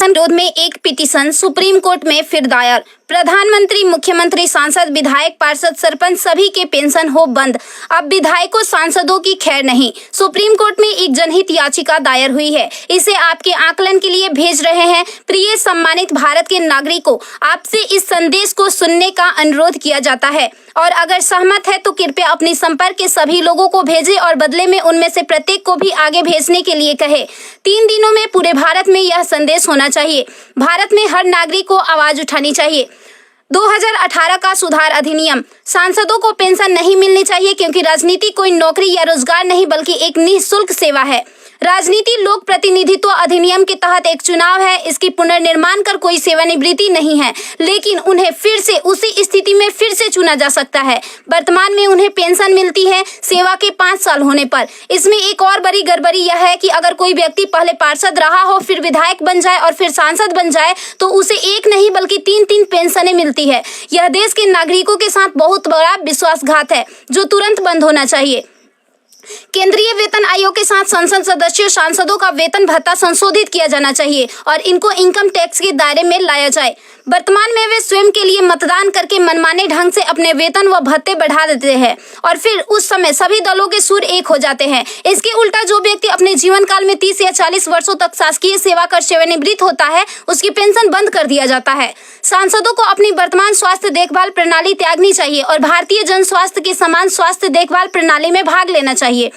विरोध में एक पिटीशन सुप्रीम कोर्ट में फिर दायर। प्रधानमंत्री, मुख्यमंत्री, सांसद, विधायक, पार्षद, सरपंच सभी के पेंशन हो बंद। अब विधायकों, सांसदों की खैर नहीं। सुप्रीम कोर्ट में एक जनहित याचिका दायर हुई है। इसे आपके आकलन के लिए भेज रहे हैं। प्रिय सम्मानित भारत के नागरिकों, आपसे इस संदेश को सुनने का अनुरोध किया जाता है और अगर सहमत है तो कृपया अपने संपर्क के सभी लोगों को भेजें और बदले में उनमें से प्रत्येक को भी आगे भेजने के लिए कहे। 3 दिनों में पूरे भारत में यह संदेश होना चाहिए। भारत में हर नागरिक को आवाज उठानी चाहिए। 2018 का सुधार अधिनियम। सांसदों को पेंशन नहीं मिलनी चाहिए क्योंकि राजनीति कोई नौकरी या रोजगार नहीं बल्कि एक निःशुल्क सेवा है। राजनीति लोक प्रतिनिधित्व अधिनियम के तहत एक चुनाव है। इसकी पुनर्निर्माण कर कोई सेवानिवृत्ति नहीं है, लेकिन उन्हें फिर से उसी स्थिति में फिर से चुना जा सकता है। वर्तमान में उन्हें पेंशन मिलती है सेवा के 5 साल होने पर। इसमें एक और बड़ी गड़बड़ी यह है कि अगर कोई व्यक्ति पहले पार्षद रहा हो, फिर विधायक बन जाए और फिर सांसद बन जाए तो उसे एक नहीं बल्कि 3-3 पेंशनें मिलती है। यह देश के नागरिकों के साथ बहुत बड़ा विश्वासघात है जो तुरंत बंद होना चाहिए। केंद्रीय वेतन आयोग के साथ संसद सदस्यों, सांसदों का वेतन भत्ता संशोधित किया जाना चाहिए और इनको इनकम टैक्स के दायरे में लाया जाए। वर्तमान में वे स्वयं के लिए मतदान करके मनमाने ढंग से अपने वेतन व भत्ते बढ़ा देते हैं और फिर उस समय सभी दलों के सुर एक हो जाते हैं। इसके उल्टा जो व्यक्ति अपने जीवन काल में 30 या 40 वर्षों तक शासकीय सेवा कर सेवानिवृत्त होता है, उसकी पेंशन बंद कर दिया जाता है। सांसदों को अपनी वर्तमान स्वास्थ्य देखभाल प्रणाली त्यागनी चाहिए और भारतीय जन स्वास्थ्य के समान स्वास्थ्य देखभाल प्रणाली में भाग लेना चाहिए।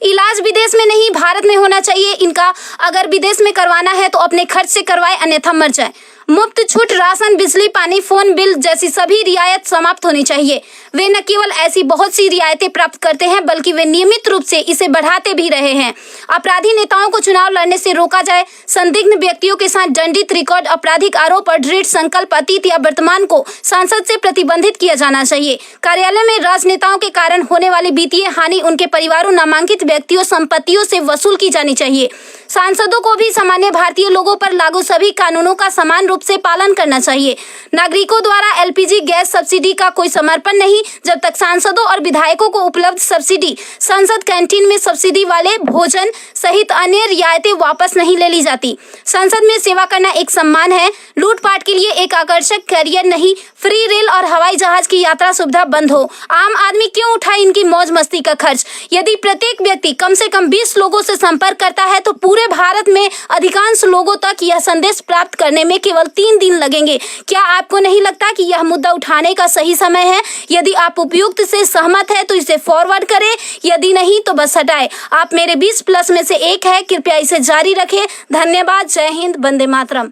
इलाज विदेश में नहीं, भारत में होना चाहिए इनका। अगर विदेश में करवाना है तो अपने खर्च से करवाए, अन्यथा मर जाए। मुफ्त छूट, राशन, बिजली, पानी, फोन बिल जैसी सभी रियायत समाप्त होनी चाहिए। वे न केवल ऐसी बहुत सी रियायतें प्राप्त करते हैं बल्कि वे नियमित रूप से इसे बढ़ाते भी रहे हैं। अपराधी नेताओं को चुनाव लड़ने से रोका जाए। संदिग्ध व्यक्तियों के साथ दंडित रिकॉर्ड, आपराधिक आरोप और दृढ़ संकल्प अतीत या वर्तमान को सांसद से प्रतिबंधित किया जाना चाहिए। कार्यालय में राजनेताओं के कारण होने वाली वित्तीय हानि उनके परिवारों, नामांकित व्यक्तियों, संपत्तियों से वसूल की जानी चाहिए। सांसदों को भी सामान्य भारतीय लोगों पर लागू सभी कानूनों का समान रूप से पालन करना चाहिए। नागरिकों द्वारा एलपीजी गैस सब्सिडी का कोई समर्पण नहीं जब तक सांसदों और विधायकों को उपलब्ध सब्सिडी, संसद कैंटीन में सब्सिडी वाले भोजन सहित अन्य रियायतें वापस नहीं ले ली जाती। संसद में सेवा करना एक सम्मान है, लूटपाट के लिए एक आकर्षक करियर नहीं। फ्री रेल और हवाई जहाज की यात्रा सुविधा बंद हो। आम आदमी क्यों उठाए इनकी मौज मस्ती का खर्च? यदि प्रत्येक व्यक्ति कम से कम 20 लोगों से संपर्क करता है तो पूरे भारत में अधिकांश लोगों तक यह संदेश प्राप्त करने में केवल 3 दिन लगेंगे। क्या आपको नहीं लगता कि यह मुद्दा उठाने का सही समय है? यदि आप उपयुक्त से सहमत है तो इसे फॉरवर्ड करें, यदि नहीं तो बस हटाएं। आप मेरे 20+ में से एक है, कृपया इसे जारी रखें। धन्यवाद। जय हिंद, वंदे मातरम।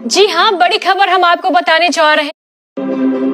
जी हाँ, बड़ी खबर हम आपको बताने जा रहे हैं।